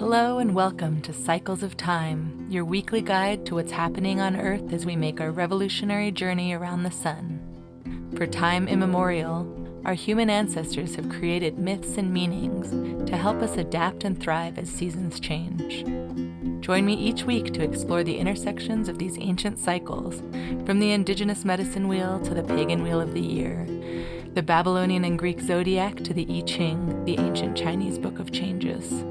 Hello and welcome to Cycles of Time, your weekly guide to what's happening on Earth as we make our revolutionary journey around the sun. For time immemorial, our human ancestors have created myths and meanings to help us adapt and thrive as seasons change. Join me each week to explore the intersections of these ancient cycles, from the indigenous medicine wheel to the pagan wheel of the year, the Babylonian and Greek zodiac to the I Ching, the ancient Chinese book of changes.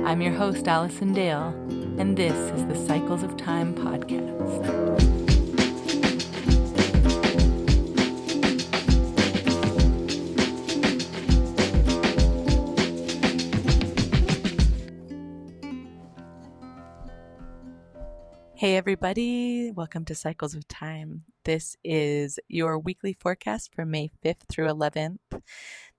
I'm your host, Alison Dale, and this is the Cycles of Time podcast. Hey everybody, welcome to Cycles of Time. This is your weekly forecast for May 5th through 11th.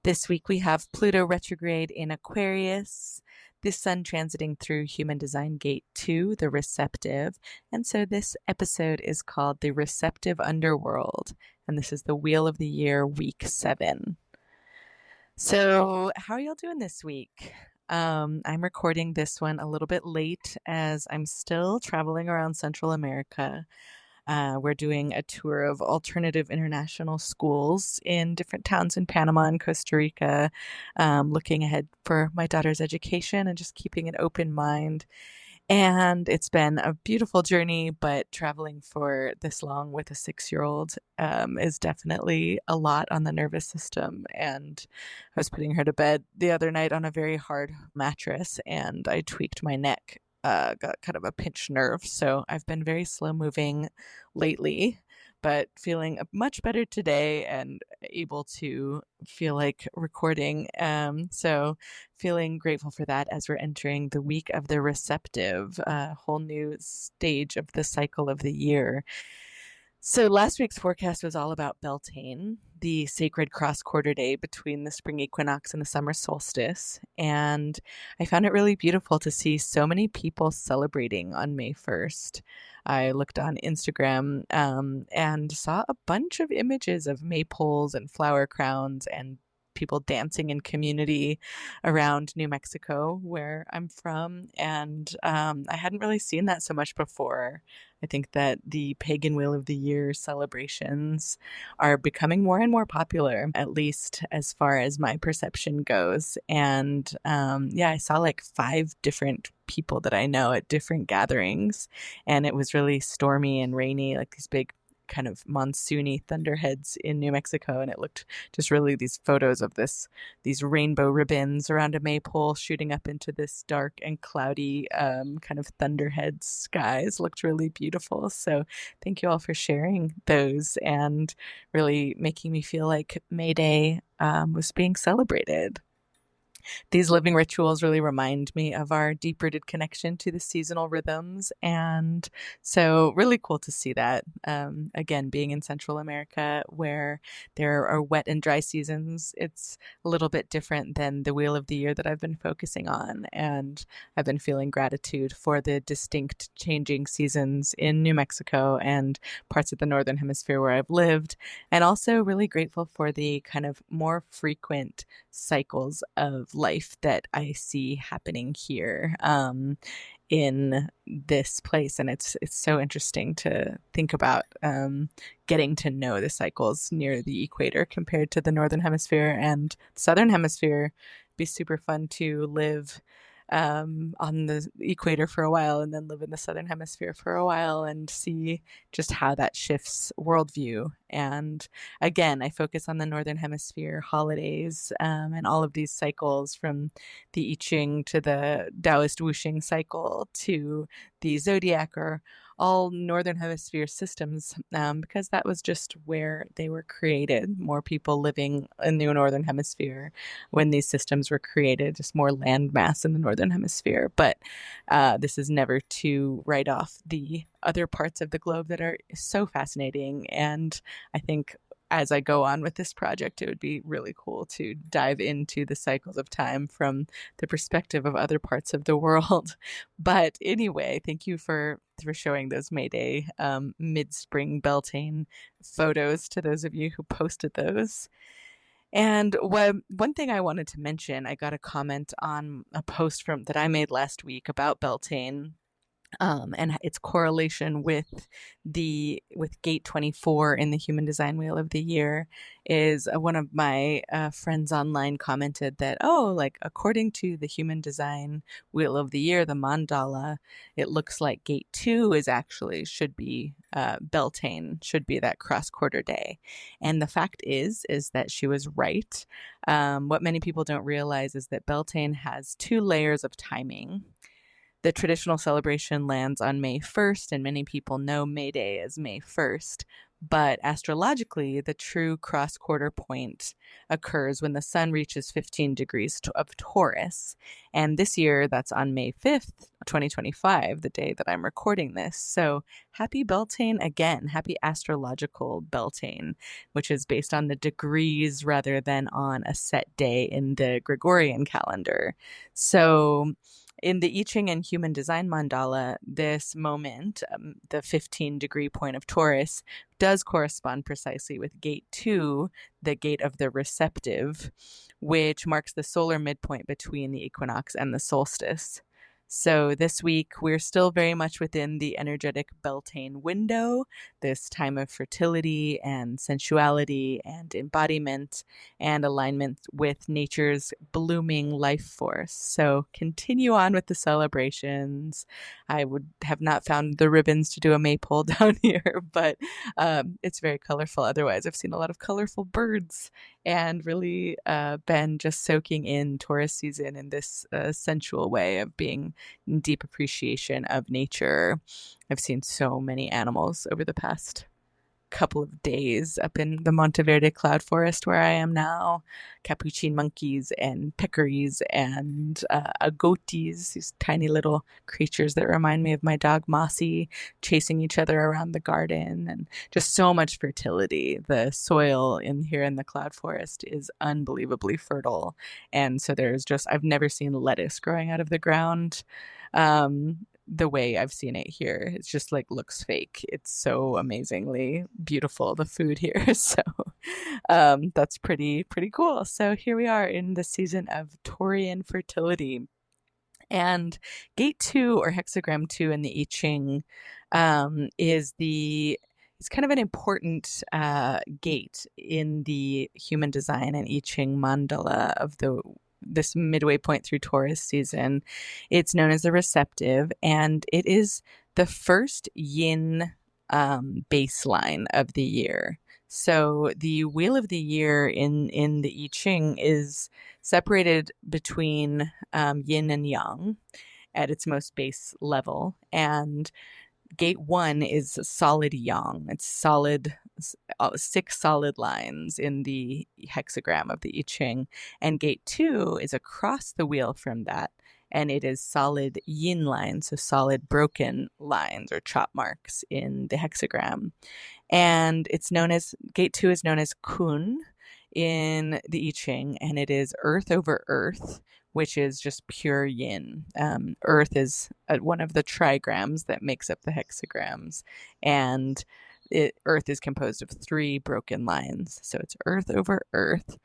This week we have Pluto retrograde in Aquarius, the sun transiting through human design gate 2, the receptive, and so this episode is called the Receptive Underworld, and this is the Wheel of the Year, week 7. So how are y'all doing this week? I'm recording this one a little bit late as I'm still traveling around Central America. We're doing a tour of alternative international schools in different towns in Panama and Costa Rica, looking ahead for my daughter's education and just keeping an open mind. And it's been a beautiful journey, but traveling for this long with a 6-year-old is definitely a lot on the nervous system. And I was putting her to bed the other night on a very hard mattress, and I tweaked my neck, got kind of a pinched nerve. So I've been very slow moving lately, but feeling much better today and able to feel like recording. So feeling grateful for that as we're entering the week of the receptive, a whole new stage of the cycle of the year. So last week's forecast was all about Beltane, the sacred cross-quarter day between the spring equinox and the summer solstice. And I found it really beautiful to see so many people celebrating on May 1st. I looked on Instagram and saw a bunch of images of maypoles and flower crowns and people dancing in community around New Mexico, where I'm from. And I hadn't really seen that so much before. I think that the pagan wheel of the year celebrations are becoming more and more popular, at least as far as my perception goes. And I saw like 5 different people that I know at different gatherings, and it was really stormy and rainy, like these big kind of monsoony thunderheads in New Mexico, and it looked just really these photos of these rainbow ribbons around a maypole shooting up into this dark and cloudy kind of thunderhead skies looked really beautiful. So thank you all for sharing those and really making me feel like May Day was being celebrated. These living rituals really remind me of our deep-rooted connection to the seasonal rhythms, and so really cool to see that. Again, being in Central America where there are wet and dry seasons, it's a little bit different than the Wheel of the Year that I've been focusing on, and I've been feeling gratitude for the distinct changing seasons in New Mexico and parts of the Northern Hemisphere where I've lived, and also really grateful for the kind of more frequent cycles of life that I see happening here in this place. And it's so interesting to think about getting to know the cycles near the equator compared to the Northern Hemisphere and the Southern Hemisphere. It'd be super fun to live on the equator for a while and then live in the Southern Hemisphere for a while and see just how that shifts worldview. And again, I focus on the Northern Hemisphere holidays and all of these cycles, from the I Ching to the Taoist Wuxing cycle to the zodiac, or all Northern Hemisphere systems, because that was just where they were created. More people living in the Northern Hemisphere when these systems were created, just more land mass in the Northern Hemisphere. But this is never to write off the other parts of the globe that are so fascinating. And I think as I go on with this project, it would be really cool to dive into the cycles of time from the perspective of other parts of the world. But anyway, thank you for showing those May Day mid-spring Beltane photos to those of you who posted those. And one thing I wanted to mention, I got a comment on a post from that I made last week about Beltane, and its correlation with gate 24 in the human design wheel of the year. Is one of my friends online commented that, oh, like according to the human design wheel of the year, the mandala, it looks like gate 2 is actually should be Beltane, should be that cross quarter day. And the fact is that she was right. What many people don't realize is that Beltane has 2 layers of timing. The traditional celebration lands on May 1st, and many people know May Day as May 1st. But astrologically, the true cross quarter point occurs when the sun reaches 15 degrees of Taurus. And this year, that's on May 5th, 2025, the day that I'm recording this. So happy Beltane again. Happy astrological Beltane, which is based on the degrees rather than on a set day in the Gregorian calendar. So in the I Ching and Human Design Mandala, this moment, the 15-degree point of Taurus, does correspond precisely with gate 2, the gate of the receptive, which marks the solar midpoint between the equinox and the solstice. So this week, we're still very much within the energetic Beltane window, this time of fertility and sensuality and embodiment and alignment with nature's blooming life force. So continue on with the celebrations. I would have not found the ribbons to do a maypole down here, but it's very colorful. Otherwise, I've seen a lot of colorful birds and really been just soaking in Taurus season in this sensual way of being in deep appreciation of nature. I've seen so many animals over the past couple of days up in the Monteverde cloud forest where I am now. Capuchin monkeys and peccaries and agotis, these tiny little creatures that remind me of my dog Mossy, chasing each other around the garden, and just so much fertility. The soil in here in the cloud forest is unbelievably fertile. And so I've never seen lettuce growing out of the ground. The way I've seen it here. It's just like looks fake. It's so amazingly beautiful, the food here. So that's pretty cool. So here we are in the season of Taurian fertility. And gate 2 or hexagram 2 in the I Ching it's kind of an important gate in the human design and I Ching mandala of this midway point through Taurus season. It's known as the receptive, and it is the first yin baseline of the year. So the wheel of the year in the I Ching is separated between yin and yang at its most base level, and gate 1 is solid yang. It's solid, 6 solid lines in the hexagram of the I Ching. And gate 2 is across the wheel from that. And it is solid yin lines, so solid broken lines or chop marks in the hexagram. And gate 2 is known as kun in the I Ching, and it is earth over earth, which is just pure yin. Earth is one of the trigrams that makes up the hexagrams, and earth is composed of 3 broken lines. So it's earth over earth.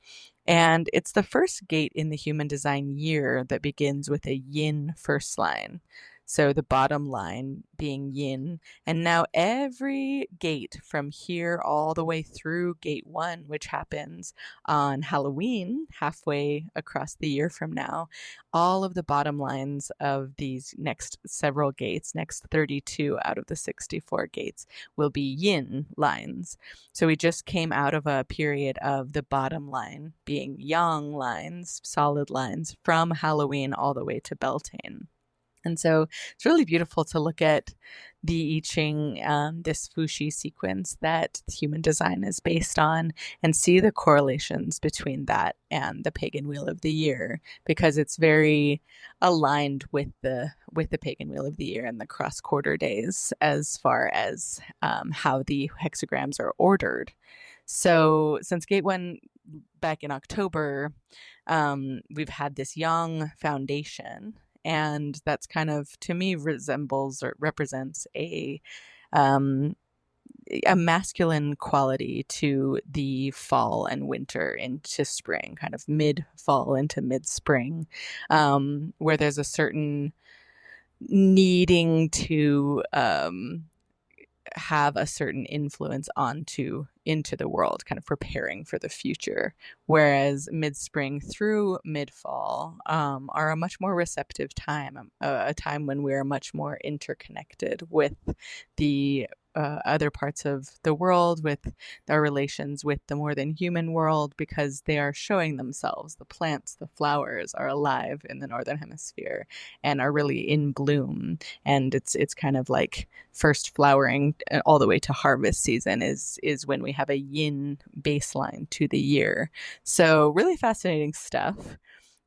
And it's the first gate in the human design year that begins with a yin first line. So the bottom line being yin. And now every gate from here all the way through gate 1, which happens on Halloween, halfway across the year from now, all of the bottom lines of these next several gates, next 32 out of the 64 gates, will be yin lines. So we just came out of a period of the bottom line being yang lines, solid lines, from Halloween all the way to Beltane. And so it's really beautiful to look at the I Ching, this Fuxi sequence that human design is based on, and see the correlations between that and the pagan wheel of the year, because it's very aligned with the pagan wheel of the year and the cross quarter days as far as how the hexagrams are ordered. So since gate 1 back in October, we've had this yang foundation. And that's kind of, to me, resembles or represents a a masculine quality to the fall and winter into spring, kind of mid fall into mid spring, where there's a certain needing to have a certain influence onto into the world, kind of preparing for the future. Whereas mid spring through mid fall are a much more receptive time, a time when we are much more interconnected with the other parts of the world, with our relations with the more than human world, because they are showing themselves. The plants, the flowers are alive in the northern hemisphere and are really in bloom. And it's kind of like first flowering all the way to harvest season is when we have a yin baseline to the year. So really fascinating stuff.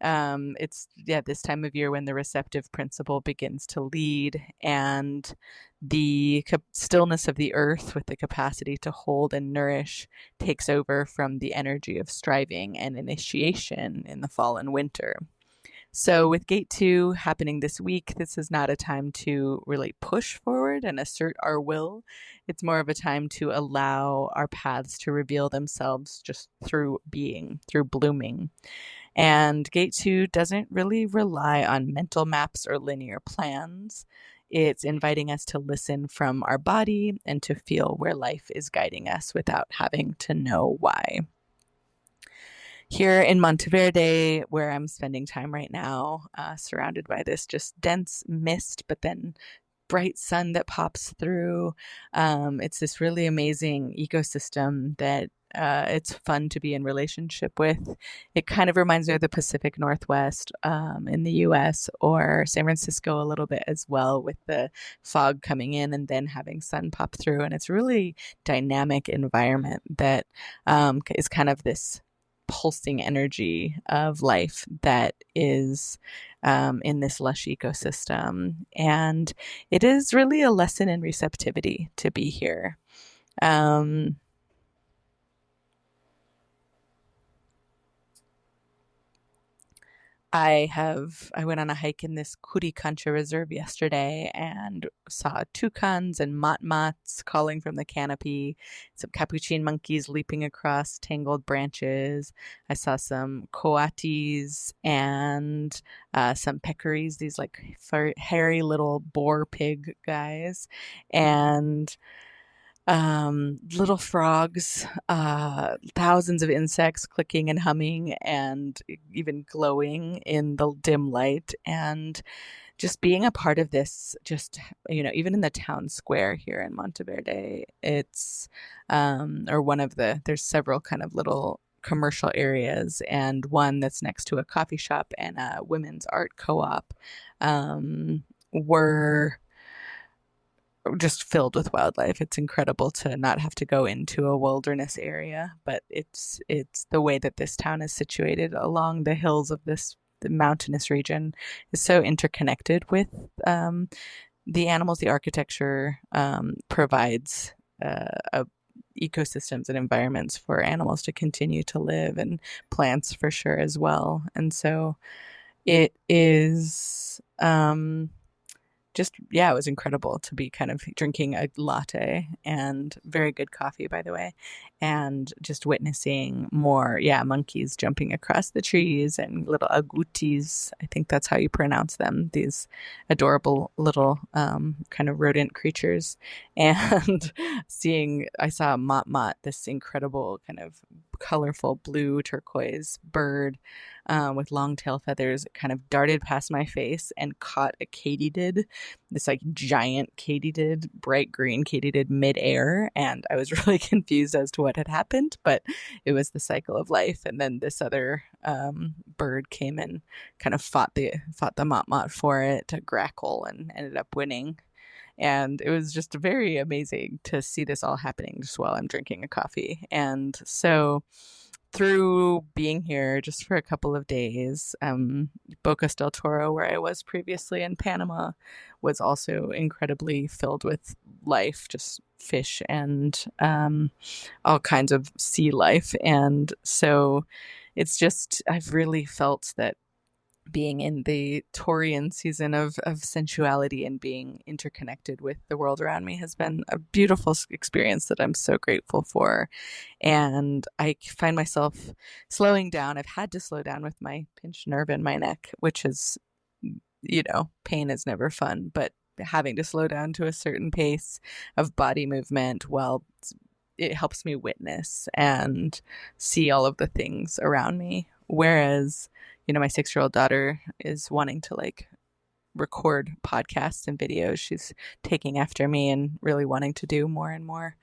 It's this time of year when the receptive principle begins to lead, and the stillness of the earth with the capacity to hold and nourish takes over from the energy of striving and initiation in the fall and winter. So, with Gate 2 happening this week, this is not a time to really push forward and assert our will. It's more of a time to allow our paths to reveal themselves just through being, through blooming. And Gate 2 doesn't really rely on mental maps or linear plans. It's inviting us to listen from our body and to feel where life is guiding us without having to know why. Here in Monteverde, where I'm spending time right now, surrounded by this just dense mist, but then bright sun that pops through. It's this really amazing ecosystem that it's fun to be in relationship with. It kind of reminds me of the Pacific Northwest in the US, or San Francisco a little bit as well, with the fog coming in and then having sun pop through. And it's really dynamic environment that is kind of this pulsing energy of life that is in this lush ecosystem. And it is really a lesson in receptivity to be here. I went on a hike in this Curicancha Reserve yesterday and saw toucans and motmots calling from the canopy, some capuchin monkeys leaping across tangled branches. I saw some coatis and some peccaries, these like hairy little boar pig guys, and little frogs, thousands of insects clicking and humming and even glowing in the dim light. And just being a part of this, just, even in the town square here in Monteverde, it's, or one of there's several kind of little commercial areas, and one that's next to a coffee shop and a women's art co-op, were just filled with wildlife. It's incredible to not have to go into a wilderness area, but it's the way that this town is situated along the hills of the mountainous region is so interconnected with the animals. The architecture provides ecosystems and environments for animals to continue to live, and plants for sure as well. And so it is it was incredible to be kind of drinking a latte, and very good coffee, by the way, and just witnessing more, monkeys jumping across the trees, and little agoutis, I think that's how you pronounce them, these adorable little kind of rodent creatures. And I saw a motmot, this incredible kind of colorful blue turquoise bird with long tail feathers, kind of darted past my face and caught a katydid, this like giant katydid, bright green katydid midair. And I was really confused as to what had happened, but it was the cycle of life. And then this other bird came and kind of fought the motmot for it, to grackle, and ended up winning. And it was just very amazing to see this all happening just while I'm drinking a coffee. And so through being here just for a couple of days, Bocas del Toro, where I was previously in Panama, was also incredibly filled with life, just fish and all kinds of sea life. And so I've really felt that being in the Taurian season of sensuality and being interconnected with the world around me has been a beautiful experience that I'm so grateful for. And I find myself slowing down. I've had to slow down with my pinched nerve in my neck, which is, pain is never fun, but having to slow down to a certain pace of body movement, well, it helps me witness and see all of the things around me. Whereas, my 6-year-old daughter is wanting to record podcasts and videos. She's taking after me and really wanting to do more and more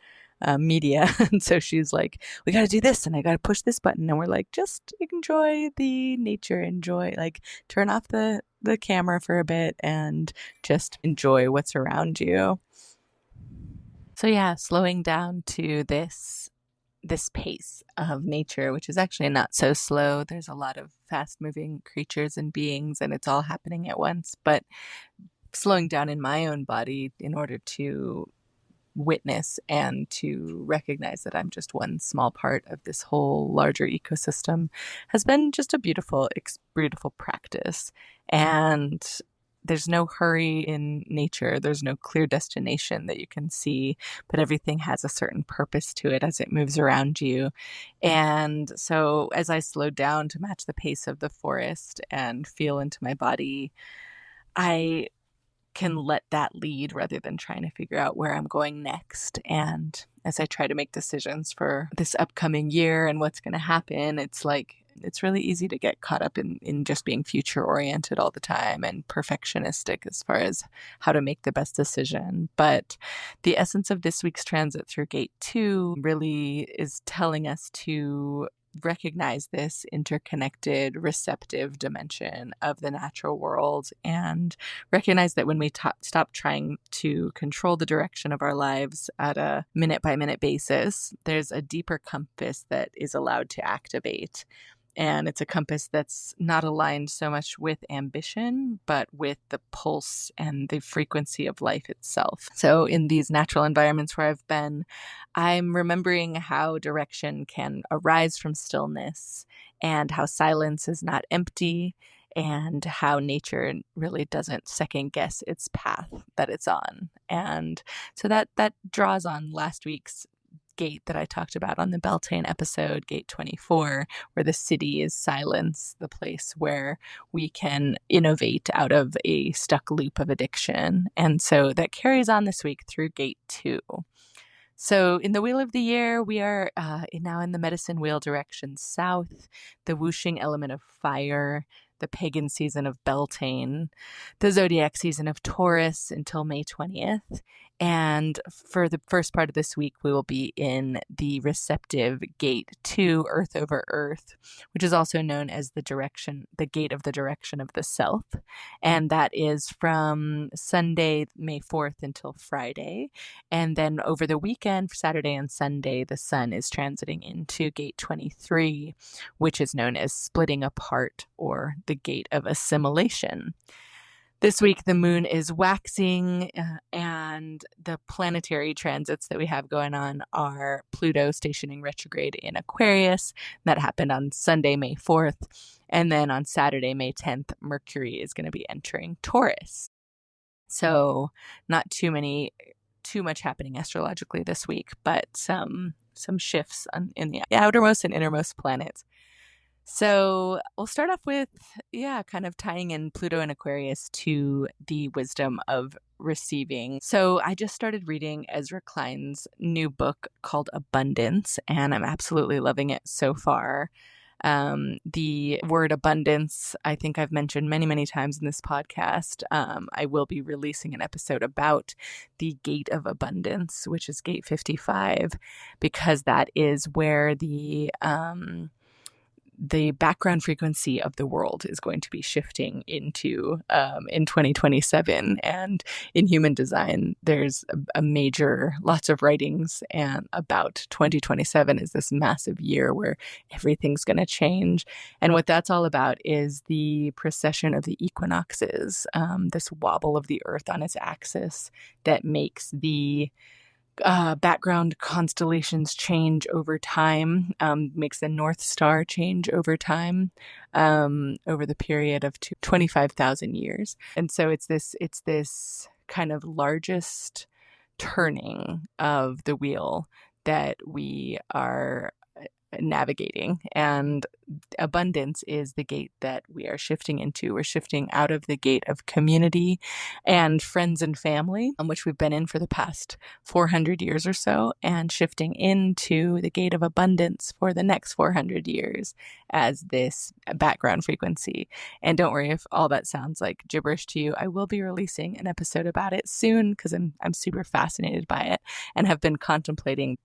media. And so she's like, we got to do this and I got to push this button. And we're like, just enjoy the nature, turn off the camera for a bit and just enjoy what's around you. So yeah, slowing down to this pace of nature, which is actually not so slow. There's a lot of fast moving creatures and beings, and it's all happening at once. But slowing down in my own body in order to witness and to recognize that I'm just one small part of this whole larger ecosystem has been just a beautiful practice. And there's no hurry in nature. There's no clear destination that you can see, but everything has a certain purpose to it as it moves around you. And so as I slowed down to match the pace of the forest and feel into my body, I can let that lead rather than trying to figure out where I'm going next. And as I try to make decisions for this upcoming year and what's going to happen, it's really easy to get caught up in just being future oriented all the time and perfectionistic as far as how to make the best decision. But the essence of this week's transit through gate 2 really is telling us to recognize this interconnected, receptive dimension of the natural world and recognize that when we stop trying to control the direction of our lives at a minute-by-minute basis, there's a deeper compass that is allowed to activate. And it's a compass that's not aligned so much with ambition, but with the pulse and the frequency of life itself. So in these natural environments where I've been, I'm remembering how direction can arise from stillness and how silence is not empty and how nature really doesn't second guess its path that it's on. And so that draws on last week's gate that I talked about on the Beltane episode, gate 24, where the city is silence, the place where we can innovate out of a stuck loop of addiction. And so that carries on this week through gate 2. So in the wheel of the year, we are now in the medicine wheel direction south, the whooshing element of fire, the pagan season of Beltane, the zodiac season of Taurus until May 20th. And for the first part of this week, we will be in the receptive gate 2, Earth over Earth, which is also known as the gate of the direction of the South. And that is from Sunday, May 4th until Friday. And then over the weekend, Saturday and Sunday, the sun is transiting into gate 23, which is known as splitting apart or the gate of assimilation. This week, the moon is waxing, and the planetary transits that we have going on are Pluto stationing retrograde in Aquarius. That happened on Sunday, May 4th. And then on Saturday, May 10th, Mercury is going to be entering Taurus. So not too much happening astrologically this week, but some shifts in the outermost and innermost planets. So we'll start off with, kind of tying in Pluto and Aquarius to the wisdom of receiving. So I just started reading Ezra Klein's new book called Abundance, and I'm absolutely loving it so far. The word abundance, I think I've mentioned many, many times in this podcast. I will be releasing an episode about the gate of abundance, which is gate 55, because that is where the background frequency of the world is going to be shifting into in 2027. And in human design, there's lots of writings and about 2027 is this massive year where everything's going to change. And what that's all about is the precession of the equinoxes, this wobble of the earth on its axis that makes the background constellations change over time, makes the North Star change over time, over the period of 25,000 years. And so it's this kind of largest turning of the wheel that we are navigating. And abundance is the gate that we are shifting into. We're shifting out of the gate of community and friends and family, which we've been in for the past 400 years or so, and shifting into the gate of abundance for the next 400 years as this background frequency. And don't worry if all that sounds like gibberish to you. I will be releasing an episode about it soon because I'm super fascinated by it and have been contemplating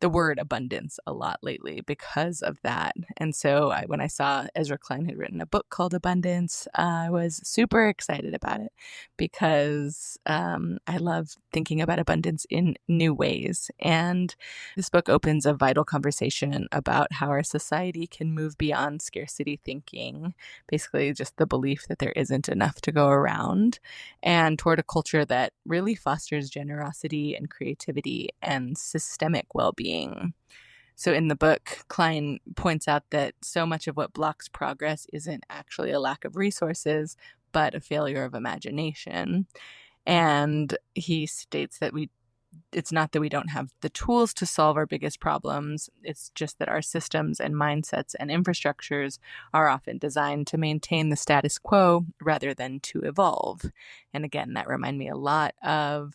the word abundance a lot lately because of that. And so when I saw Ezra Klein had written a book called Abundance, I was super excited about it because I love thinking about abundance in new ways. And this book opens a vital conversation about how our society can move beyond scarcity thinking, basically just the belief that there isn't enough to go around, and toward a culture that really fosters generosity and creativity and systemic well-being. So in the book, Klein points out that so much of what blocks progress isn't actually a lack of resources, but a failure of imagination. And he states that it's not that we don't have the tools to solve our biggest problems. It's just that our systems and mindsets and infrastructures are often designed to maintain the status quo rather than to evolve. And again, that reminded me a lot of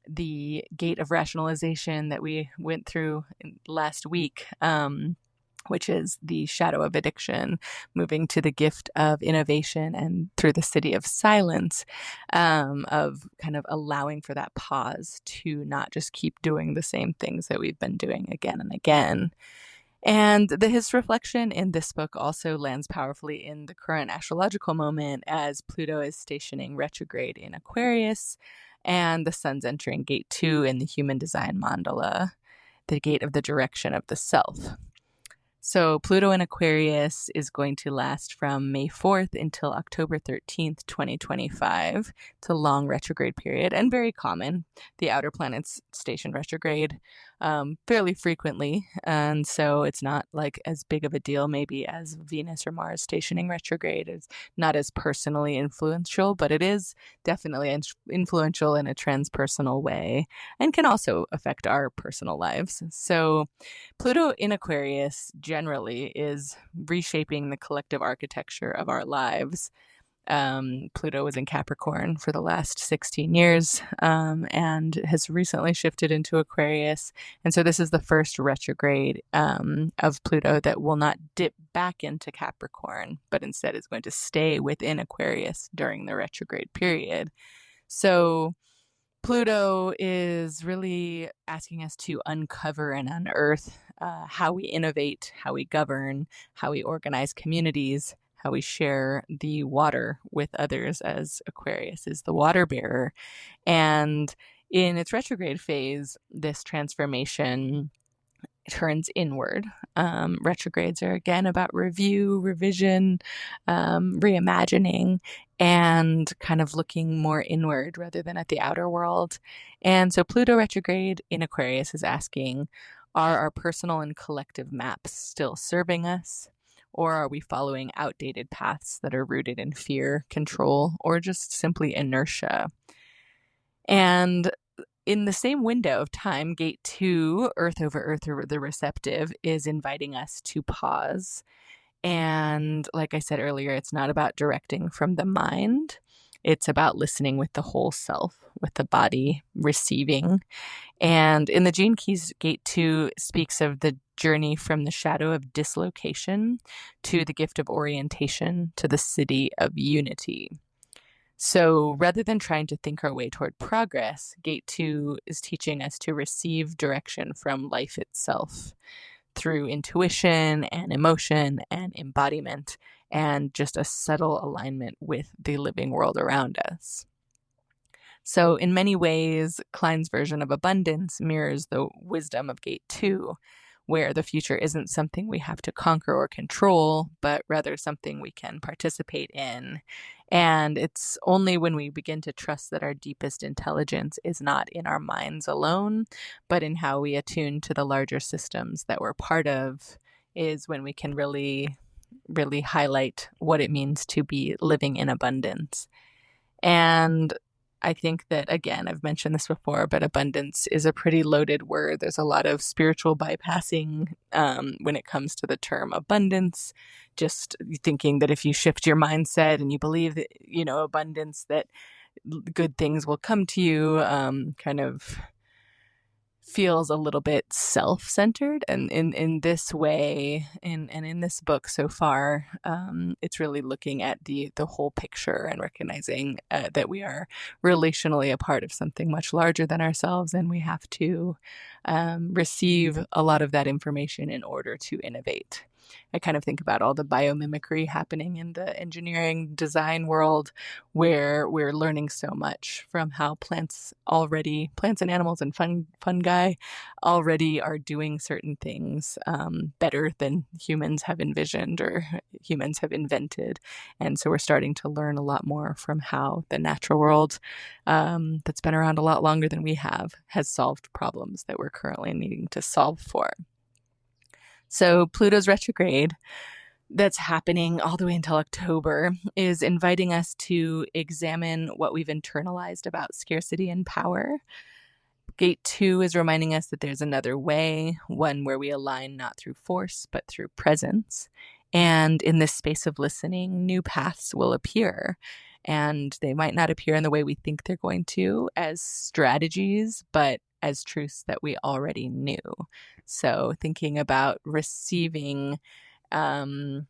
the gate of rationalization that we went through last week, which is the shadow of addiction, moving to the gift of innovation and through the city of silence, of kind of allowing for that pause to not just keep doing the same things that we've been doing again and again. And his reflection in this book also lands powerfully in the current astrological moment as Pluto is stationing retrograde in Aquarius and the sun's entering gate 2 in the human design mandala, the gate of the direction of the self. So Pluto in Aquarius is going to last from May 4th until October 13th, 2025. It's a long retrograde period and very common. The outer planets station retrograde fairly frequently, and so it's not like as big of a deal maybe as Venus or Mars stationing retrograde. It's not as personally influential, but it is definitely influential in a transpersonal way and can also affect our personal lives. So Pluto in Aquarius generally is reshaping the collective architecture of our lives. Pluto was in Capricorn for the last 16 years and has recently shifted into Aquarius. And so this is the first retrograde of Pluto that will not dip back into Capricorn, but instead is going to stay within Aquarius during the retrograde period. So Pluto is really asking us to uncover and unearth how we innovate, how we govern, how we organize communities, how we share the water with others, as Aquarius is the water bearer. And in its retrograde phase, this transformation turns inward. Retrogrades are again about review, revision, reimagining, and kind of looking more inward rather than at the outer world. And so Pluto retrograde in Aquarius is asking, are our personal and collective maps still serving us? Or are we following outdated paths that are rooted in fear, control, or just simply inertia? And in the same window of time, gate 2, Earth over Earth, or the receptive, is inviting us to pause. And like I said earlier, it's not about directing from the mind. It's about listening with the whole self, with the body receiving. And in the Gene Keys, gate 2 speaks of the journey from the shadow of dislocation to the gift of orientation to the city of unity. So rather than trying to think our way toward progress, gate 2 is teaching us to receive direction from life itself through intuition and emotion and embodiment and just a subtle alignment with the living world around us. So in many ways, Klein's version of abundance mirrors the wisdom of gate 2, where the future isn't something we have to conquer or control, but rather something we can participate in. And it's only when we begin to trust that our deepest intelligence is not in our minds alone, but in how we attune to the larger systems that we're part of, is when we can really highlight what it means to be living in abundance. And I think that, again, I've mentioned this before, but abundance is a pretty loaded word. There's a lot of spiritual bypassing when it comes to the term abundance. Just thinking that if you shift your mindset and you believe that, abundance, that good things will come to you, kind of feels a little bit self-centered. And in this way, and in this book so far, it's really looking at the whole picture and recognizing that we are relationally a part of something much larger than ourselves, and we have to receive a lot of that information in order to innovate. I kind of think about all the biomimicry happening in the engineering design world, where we're learning so much from how plants and animals and fungi already are doing certain things better than humans have envisioned or humans have invented. And so we're starting to learn a lot more from how the natural world, that's been around a lot longer than we have, has solved problems that we're currently needing to solve for. So Pluto's retrograde, that's happening all the way until October, is inviting us to examine what we've internalized about scarcity and power. Gate 2 is reminding us that there's another way, one where we align not through force, but through presence. And in this space of listening, new paths will appear. And they might not appear in the way we think they're going to, as strategies, but as truths that we already knew. So thinking about receiving, the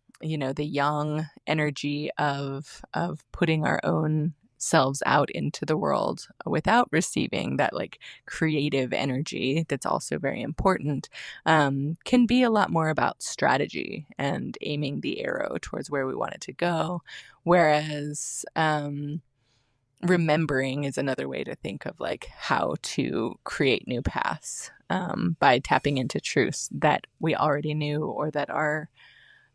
yang energy of putting our own selves out into the world without receiving that creative energy that's also very important, can be a lot more about strategy and aiming the arrow towards where we want it to go. Whereas remembering is another way to think of how to create new paths, by tapping into truths that we already knew or that are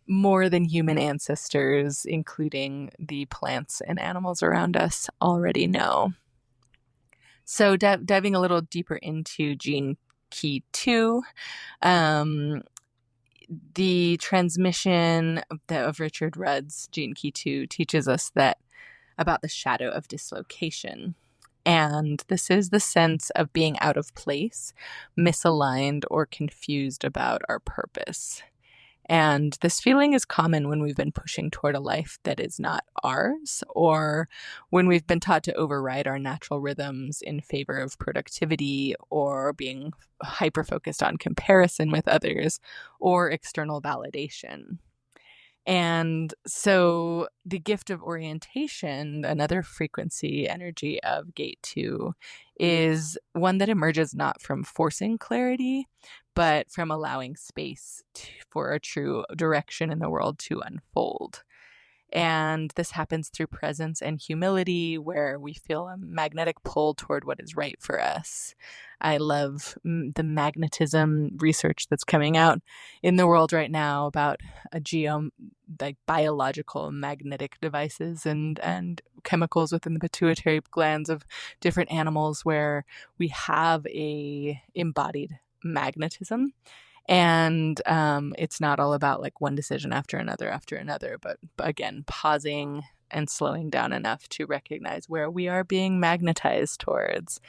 more than human ancestors, including the plants and animals around us, already know. So diving a little deeper into Gene Key 2, the transmission of Richard Rudd's Gene Key 2 teaches us that about the shadow of dislocation. And this is the sense of being out of place, misaligned, or confused about our purpose. And this feeling is common when we've been pushing toward a life that is not ours, or when we've been taught to override our natural rhythms in favor of productivity, or being hyper-focused on comparison with others, or external validation. And so the gift of orientation, another frequency energy of Gate 2, is one that emerges not from forcing clarity, but from allowing space for a true direction in the world to unfold. And this happens through presence and humility, where we feel a magnetic pull toward what is right for us. I love the magnetism research that's coming out in the world right now about biological magnetic devices and chemicals within the pituitary glands of different animals, where we have a embodied magnetism. And it's not all about one decision after another, but again, pausing and slowing down enough to recognize where we are being magnetized towards.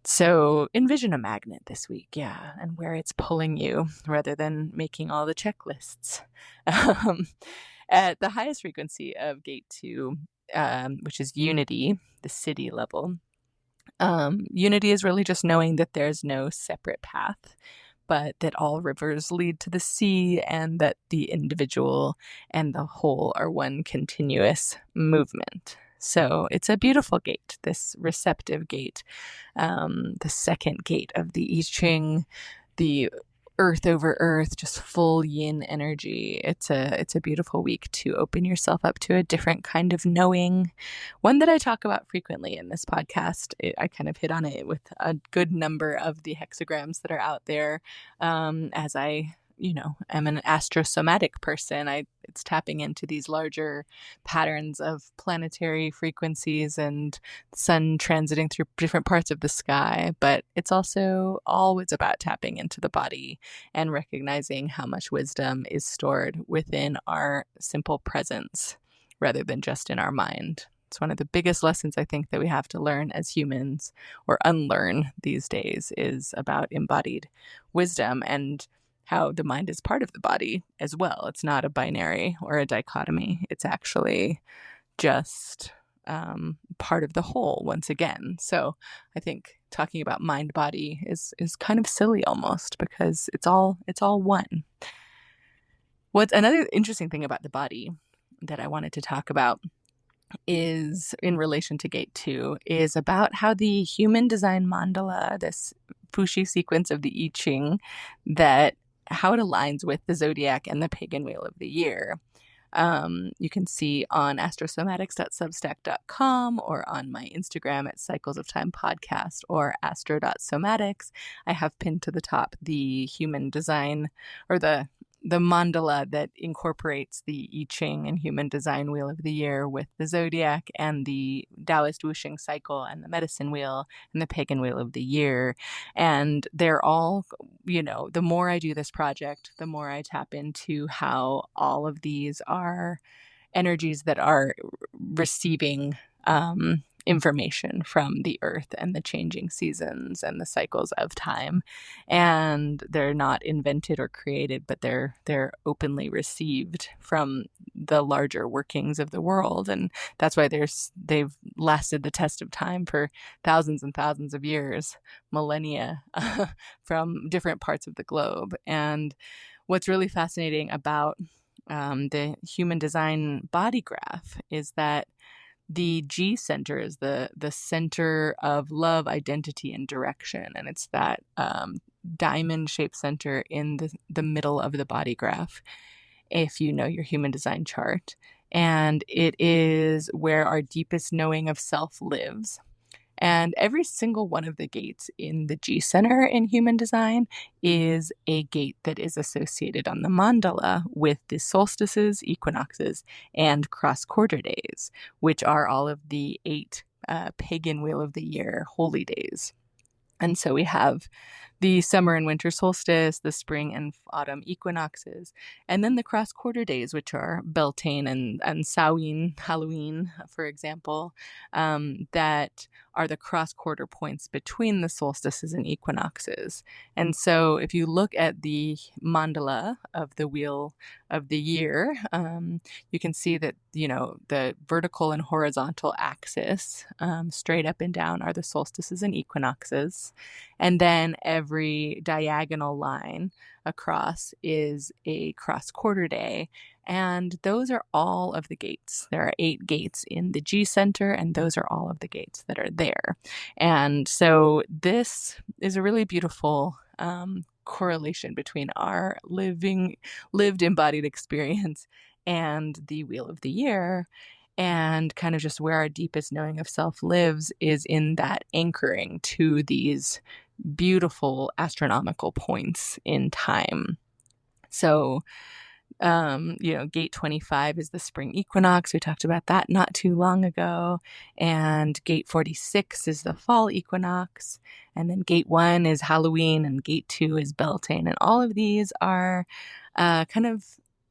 So envision a magnet this week, and where it's pulling you, rather than making all the checklists. At the highest frequency of Gate 2, which is unity, the city level, unity is really just knowing that there's no separate path, but that all rivers lead to the sea, and that the individual and the whole are one continuous movement. So it's a beautiful gate, this receptive gate, the second gate of the I Ching, the earth over earth, just full yin energy. It's a beautiful week to open yourself up to a different kind of knowing, one that I talk about frequently in this podcast. I kind of hit on it with a good number of the hexagrams that are out there. As I, am an astrosomatic person, it's tapping into these larger patterns of planetary frequencies and sun transiting through different parts of the sky. But it's also always about tapping into the body and recognizing how much wisdom is stored within our simple presence rather than just in our mind. It's one of the biggest lessons I think that we have to learn as humans, or unlearn these days, is about embodied wisdom and how the mind is part of the body as well. It's not a binary or a dichotomy. It's actually just part of the whole once again. So I think talking about mind body is kind of silly almost, because it's all one. What's another interesting thing about the body that I wanted to talk about is, in relation to Gate 2, is about how the human design mandala, this Fuxi sequence of the I Ching, how it aligns with the zodiac and the pagan wheel of the year. You can see on astrosomatics.substack.com or on my Instagram at Cycles of Time Podcast or astro.somatics. I have pinned to the top the human design, or the mandala that incorporates the I Ching and human design wheel of the year with the zodiac and the Taoist Wuxing cycle and the medicine wheel and the pagan wheel of the year. And they're all, the more I do this project, the more I tap into how all of these are energies that are receiving information from the earth and the changing seasons and the cycles of time. And they're not invented or created, but they're openly received from the larger workings of the world. And that's why they've lasted the test of time for thousands and thousands of years, millennia, from different parts of the globe. And what's really fascinating about the human design body graph is that the G center is the center of love, identity, and direction. And it's that diamond-shaped center in the middle of the body graph, if you know your human design chart. And it is where our deepest knowing of self lives. And every single one of the gates in the G center in human design is a gate that is associated on the mandala with the solstices, equinoxes, and cross quarter days, which are all of the 8 pagan wheel of the year holy days. And so we have the summer and winter solstice, the spring and autumn equinoxes, and then the cross-quarter days, which are Beltane and Samhain, Halloween, for example, that are the cross-quarter points between the solstices and equinoxes. And so if you look at the mandala of the wheel of the year, you can see that, the vertical and horizontal axis, straight up and down, are the solstices and equinoxes. And then every diagonal line across is a cross-quarter day. And those are all of the gates. There are 8 gates in the G center, and those are all of the gates that are there. And so this is a really beautiful correlation between our lived embodied experience and the wheel of the year. And kind of just where our deepest knowing of self lives is in that anchoring to these beautiful astronomical points in time. So, gate 25 is the spring equinox. We talked about that not too long ago. And gate 46 is the fall equinox. And then gate 1 is Halloween, and gate 2 is Beltane. And all of these are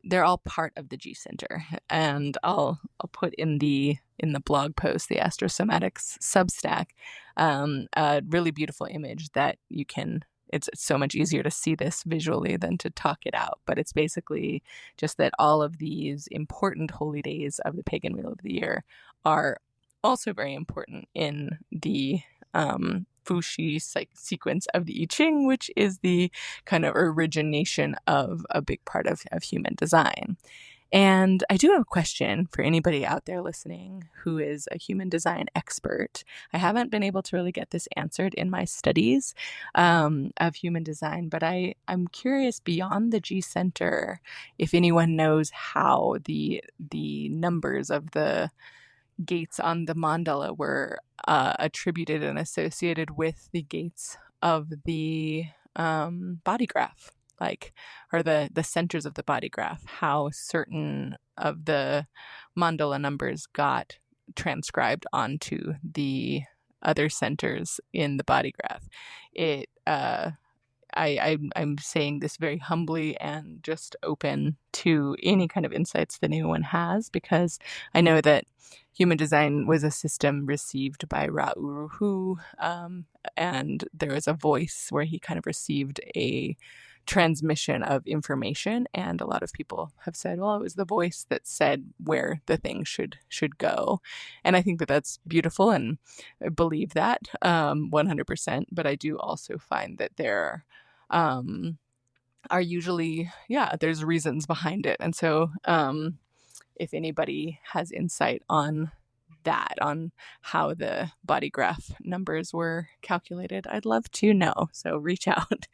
they're all part of the G center. And I'll put in the blog post, the Astrosomatics Substack, a really beautiful image that you can. It's so much easier to see this visually than to talk it out. But it's basically just that all of these important holy days of the pagan wheel of the year are also very important in the Fuxi sequence of the I Ching, which is the kind of origination of a big part of human design. And I do have a question for anybody out there listening who is a human design expert. I haven't been able to really get this answered in my studies of human design, but I'm curious beyond the G center if anyone knows how the numbers of the gates on the mandala were attributed and associated with the gates of the body graph, like, or the centers of the body graph, how certain of the mandala numbers got transcribed onto the other centers in the body graph. I'm saying this very humbly and just open to any kind of insights that anyone has, because I know that human design was a system received by Ra-Uru-Hu, and there was a voice where he kind of received a transmission of information, and a lot of people have said, well, it was the voice that said where the thing should go. And I think that that's beautiful, and I believe that 100%. But I do also find that there are usually, there's reasons behind it. And so if anybody has insight on that, on how the body graph numbers were calculated, I'd love to know. So reach out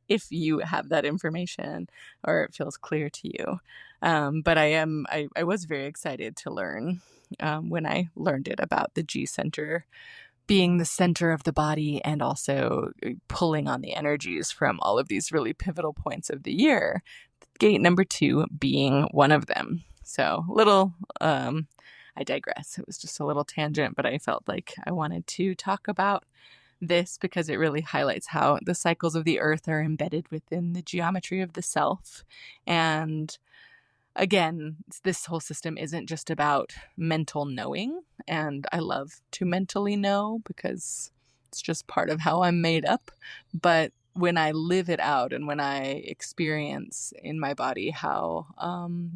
if you have that information or it feels clear to you. But I was very excited to learn when I learned it about the G center being the center of the body and also pulling on the energies from all of these really pivotal points of the year. Gate number 2 being one of them. So I digress. It was just a little tangent, but I felt like I wanted to talk about this because it really highlights how the cycles of the earth are embedded within the geometry of the self. And again, this whole system isn't just about mental knowing, and I love to mentally know because it's just part of how I'm made up. But when I live it out and when I experience in my body how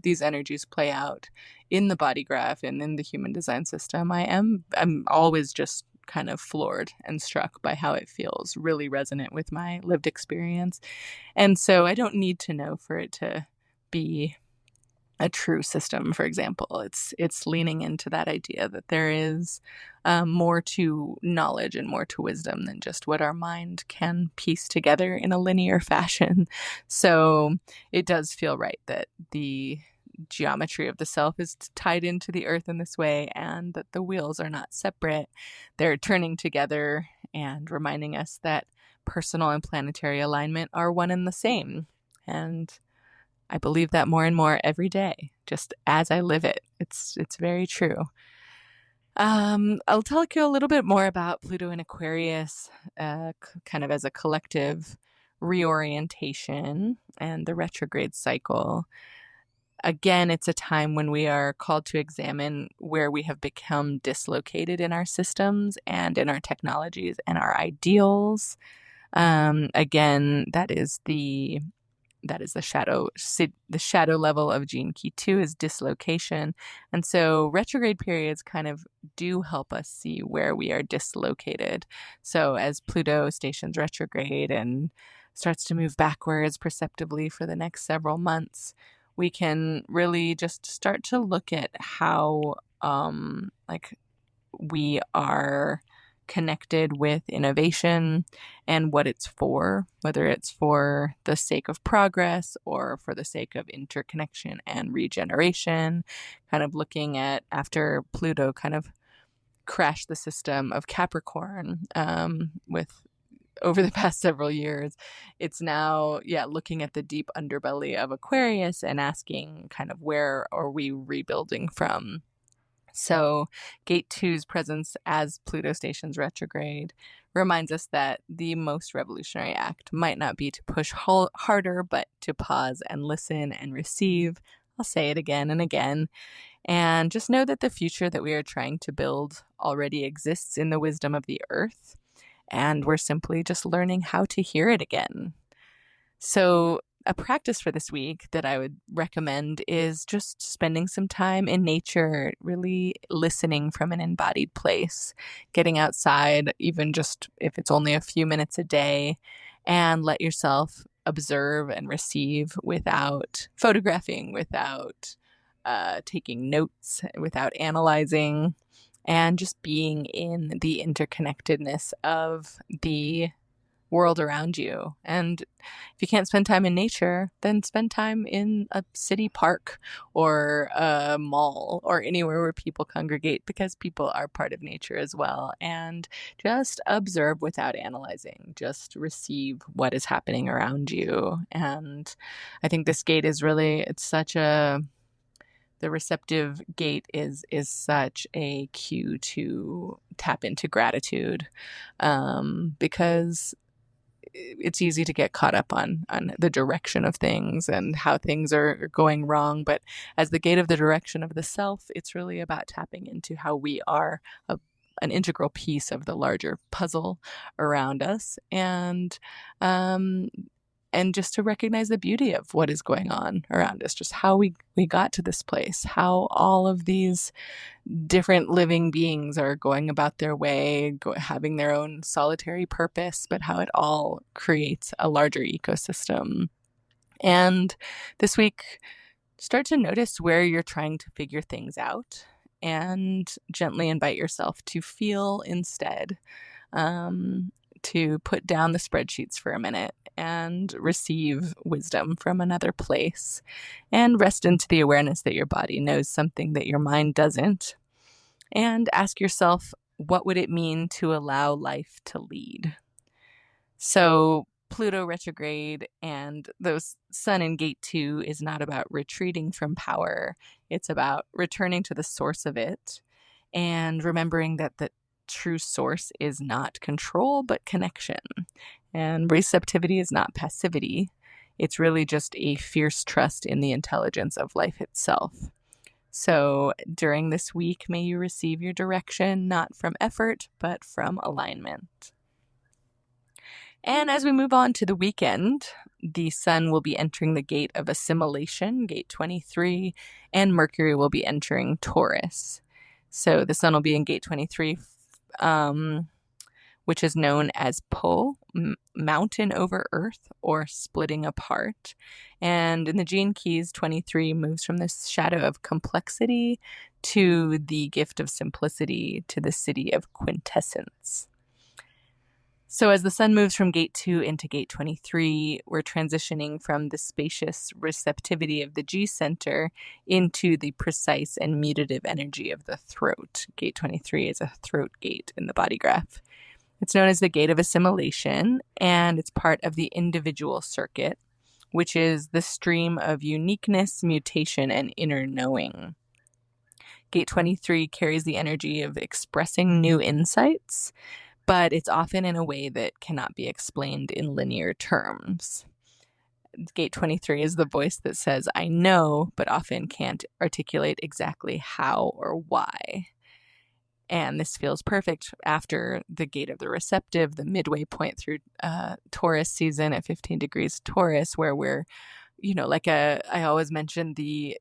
these energies play out in the body graph and in the human design system, I'm always just kind of floored and struck by how it feels really resonant with my lived experience. And so I don't need to know for it to be a true system. For example, it's leaning into that idea that there is more to knowledge and more to wisdom than just what our mind can piece together in a linear fashion. So it does feel right that the geometry of the self is tied into the earth in this way, and that the wheels are not separate. They're turning together and reminding us that personal and planetary alignment are one and the same. And I believe that more and more every day, just as I live it. It's very true. I'll tell you a little bit more about Pluto and Aquarius, kind of as a collective reorientation and the retrograde cycle. Again, it's a time when we are called to examine where we have become dislocated in our systems and in our technologies and our ideals. Again, that is the shadow level of gene key 2 is dislocation. And so retrograde periods kind of do help us see where we are dislocated. So as Pluto stations retrograde and starts to move backwards perceptibly for the next several months, we can really just start to look at how we are connected with innovation and what it's for, whether it's for the sake of progress or for the sake of interconnection and regeneration. Kind of looking at, after Pluto kind of crashed the system of Capricorn with over the past several years, it's now looking at the deep underbelly of Aquarius and asking kind of where are we rebuilding from. So Gate 2's presence as Pluto stations retrograde reminds us that the most revolutionary act might not be to push harder, but to pause and listen and receive. I'll say it again and again. And just know that the future that we are trying to build already exists in the wisdom of the earth. And we're simply just learning how to hear it again. So a practice for this week that I would recommend is just spending some time in nature, really listening from an embodied place, getting outside, even just if it's only a few minutes a day, and let yourself observe and receive without photographing, without taking notes without analyzing, and just being in the interconnectedness of the world around you. And if you can't spend time in nature, then spend time in a city park or a mall or anywhere where people congregate, because people are part of nature as well. And just observe without analyzing, just receive what is happening around you. And I think this gate is really, it's such a, the receptive gate is such a cue to tap into gratitude, because it's easy to get caught up on the direction of things and how things are going wrong. But as the gate of the direction of the self, it's really about tapping into how we are an integral piece of the larger puzzle around us, and just to recognize the beauty of what is going on around us, just how we got to this place, how all of these different living beings are going about their way, having their own solitary purpose, but how it all creates a larger ecosystem. And this week, start to notice where you're trying to figure things out, and gently invite yourself to feel instead, to put down the spreadsheets for a minute and receive wisdom from another place, and rest into the awareness that your body knows something that your mind doesn't, and ask yourself, what would it mean to allow life to lead? So Pluto retrograde and those Sun in gate 2 is not about retreating from power. It's about returning to the source of it and remembering that the true source is not control, but connection. And receptivity is not passivity. It's really just a fierce trust in the intelligence of life itself. So during this week, may you receive your direction not from effort, but from alignment. And as we move on to the weekend, the Sun will be entering the gate of assimilation, gate 23, and Mercury will be entering Taurus. So the Sun will be in gate 23, which is known as Po, mountain over earth, or splitting apart. And in the Gene Keys, 23 moves from the shadow of complexity to the gift of simplicity, to the city of quintessence. So as the Sun moves from gate 2 into gate 23, we're transitioning from the spacious receptivity of the G center into the precise and mutative energy of the throat. Gate 23 is a throat gate in the body graph. It's known as the gate of assimilation, and it's part of the individual circuit, which is the stream of uniqueness, mutation, and inner knowing. Gate 23 carries the energy of expressing new insights, but it's often in a way that cannot be explained in linear terms. Gate 23 is the voice that says, I know, but often can't articulate exactly how or why. And this feels perfect after the gate of the receptive, the midway point through Taurus season at 15 degrees Taurus, where we're, I always mention the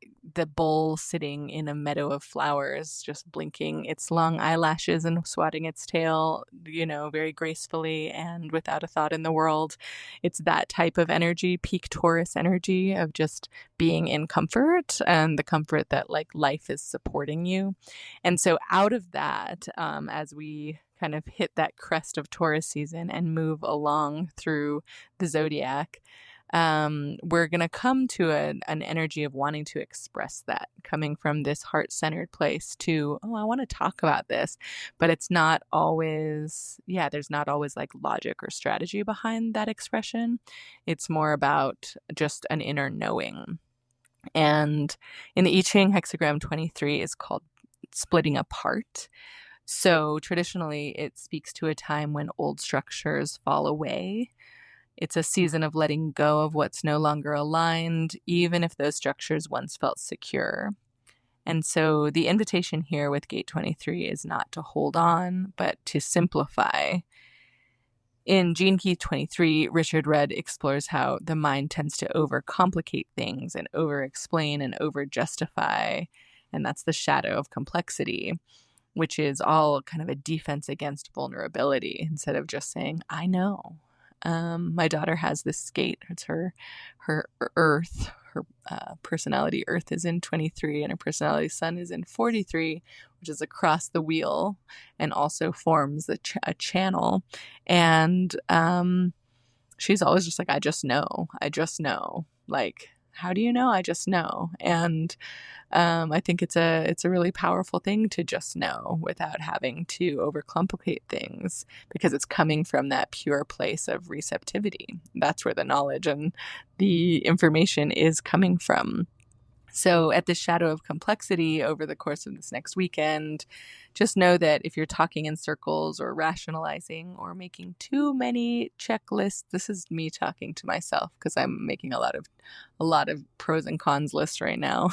bull sitting in a meadow of flowers, just blinking its long eyelashes and swatting its tail, very gracefully and without a thought in the world. It's that type of energy, peak Taurus energy of just being in comfort, and the comfort that life is supporting you. And so out of that, as we kind of hit that crest of Taurus season and move along through the zodiac, we're going to come to an energy of wanting to express that, coming from this heart-centered place to, I want to talk about this, but it's not always, there's not always logic or strategy behind that expression. It's more about just an inner knowing. And in the I Ching, hexagram 23 is called splitting apart. So traditionally, it speaks to a time when old structures fall away. It's a season of letting go of what's no longer aligned, even if those structures once felt secure. And so the invitation here with gate 23 is not to hold on, but to simplify. In Gene Key 23, Richard Rudd explores how the mind tends to overcomplicate things and over-explain and over-justify, and that's the shadow of complexity, which is all kind of a defense against vulnerability, instead of just saying, I know. My daughter has this gate. It's her earth, her personality Earth is in 23 and her personality Sun is in 43, which is across the wheel and also forms a channel. And she's always just like, I just know. Like, how do you know? I just know. And I think it's a really powerful thing to just know without having to overcomplicate things, because it's coming from that pure place of receptivity. That's where the knowledge and the information is coming from. So at the shadow of complexity over the course of this next weekend, just know that if you're talking in circles or rationalizing or making too many checklists, this is me talking to myself because I'm making a lot of pros and cons lists right now.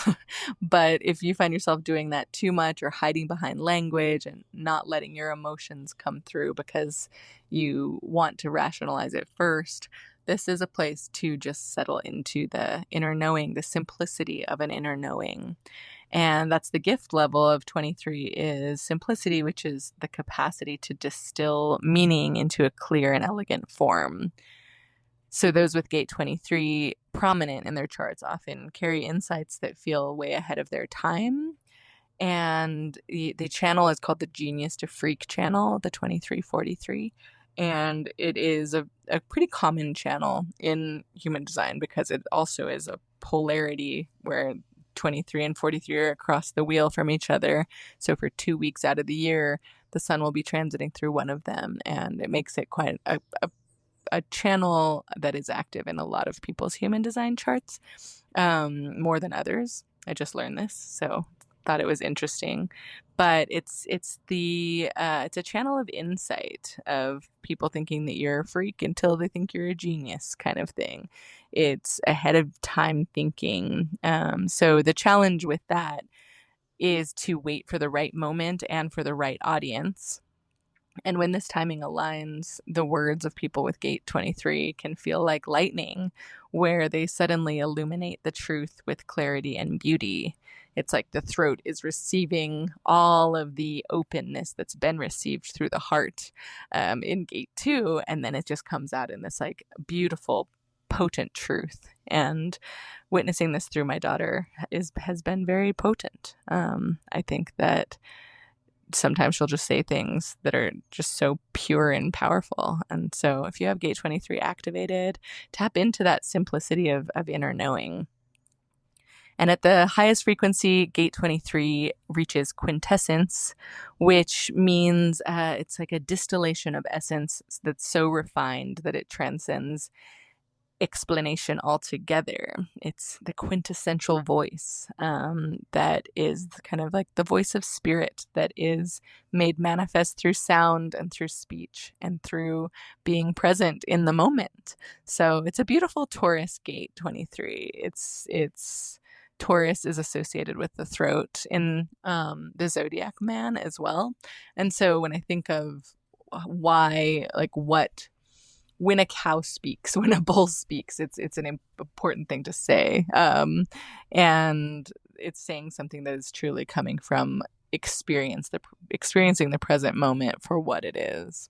But if you find yourself doing that too much or hiding behind language and not letting your emotions come through because you want to rationalize it first, this is a place to just settle into the inner knowing, the simplicity of an inner knowing. And that's the gift level of 23 is simplicity, which is the capacity to distill meaning into a clear and elegant form. So those with gate 23 prominent in their charts often carry insights that feel way ahead of their time. And the channel is called the Genius to Freak channel, the 2343. And it is a pretty common channel in human design because it also is a polarity where 23 and 43 are across the wheel from each other. So for 2 weeks out of the year, the sun will be transiting through one of them. And it makes it quite a channel that is active in a lot of people's human design charts, more than others. I just learned this, so thought it was interesting. But it's a channel of insight, of people thinking that you're a freak until they think you're a genius kind of thing. It's ahead of time thinking. So the challenge with that is to wait for the right moment and for the right audience. And when this timing aligns, the words of people with gate 23 can feel like lightning, where they suddenly illuminate the truth with clarity and beauty. It's like the throat is receiving all of the openness that's been received through the heart in gate 2, and then it just comes out in this like beautiful, potent truth. And witnessing this through my daughter has been very potent. I think that sometimes she'll just say things that are just so pure and powerful. And so if you have gate 23 activated, tap into that simplicity of inner knowing. And at the highest frequency, gate 23 reaches quintessence, which means it's like a distillation of essence that's so refined that it transcends explanation altogether. It's the quintessential voice that is kind of like the voice of spirit that is made manifest through sound and through speech and through being present in the moment. So it's a beautiful Taurus gate 23. It's Taurus is associated with the throat in the zodiac man as well. And so when I think of why, like what, when a cow speaks, when a bull speaks, it's an important thing to say. And it's saying something that is truly coming from experiencing the present moment for what it is.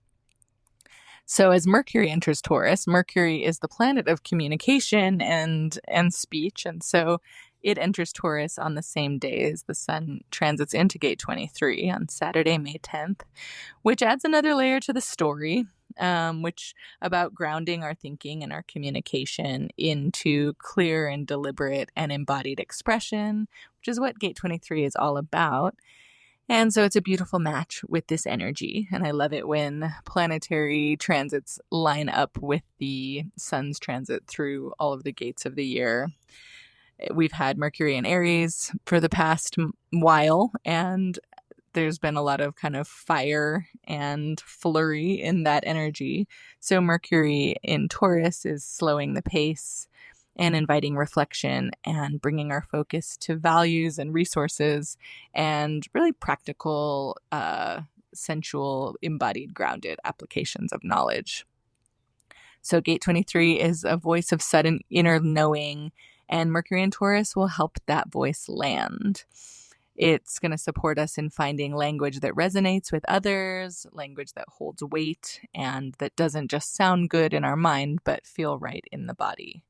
So as Mercury enters Taurus, Mercury is the planet of communication and speech. And so it enters Taurus on the same day as the sun transits into gate 23 on Saturday, May 10th, which adds another layer to the story, which about grounding our thinking and our communication into clear and deliberate and embodied expression, which is what gate 23 is all about. And so it's a beautiful match with this energy. And I love it when planetary transits line up with the sun's transit through all of the gates of the year. We've had Mercury in Aries for the past while, and there's been a lot of kind of fire and flurry in that energy. So Mercury in Taurus is slowing the pace and inviting reflection and bringing our focus to values and resources and really practical, sensual, embodied, grounded applications of knowledge. So gate 23 is a voice of sudden inner knowing, and Mercury in Taurus will help that voice land. It's going to support us in finding language that resonates with others, language that holds weight, and that doesn't just sound good in our mind, but feel right in the body.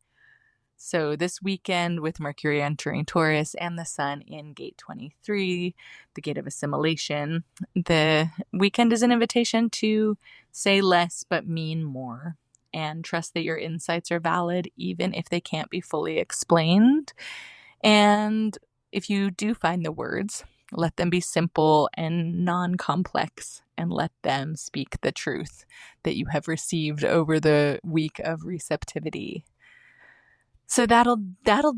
So this weekend, with Mercury entering Taurus and the Sun in gate 23, the gate of assimilation, the weekend is an invitation to say less but mean more, and trust that your insights are valid even if they can't be fully explained. And if you do find the words, let them be simple and non-complex, and let them speak the truth that you have received over the week of receptivity. So that'll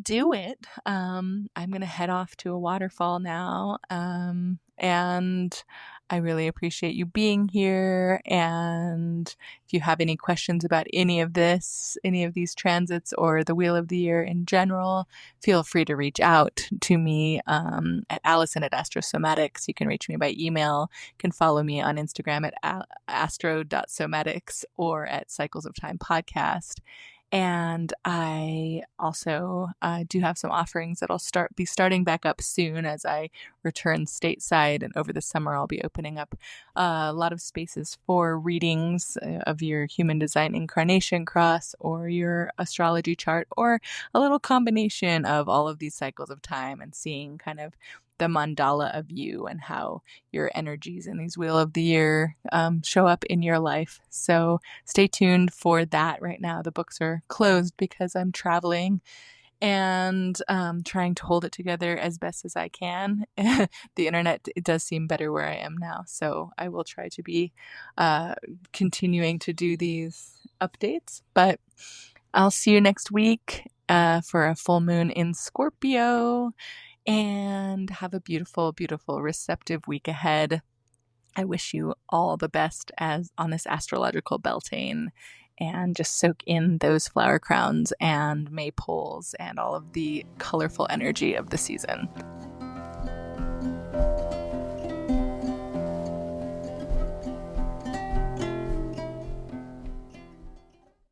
do it. I'm gonna head off to a waterfall now, and I really appreciate you being here. And if you have any questions about any of this, any of these transits, or the Wheel of the Year in general, feel free to reach out to me at Alison at Astrosomatics. You can reach me by email. You can follow me on Instagram at astro.somatics or at Cycles of Time Podcast. And I also do have some offerings that'll be starting back up soon as I return stateside. And over the summer, I'll be opening up a lot of spaces for readings of your human design incarnation cross or your astrology chart, or a little combination of all of these cycles of time, and seeing kind of the mandala of you and how your energies in these Wheel of the Year show up in your life. So stay tuned for that. Right now, the books are closed because I'm traveling and trying to hold it together as best as I can. The internet, it does seem better where I am now, so I will try to be continuing to do these updates. But I'll see you next week for a full moon in Scorpio. And have a beautiful, beautiful receptive week ahead. I wish you all the best as on this astrological Beltane, and just soak in those flower crowns and maypoles and all of the colorful energy of the season.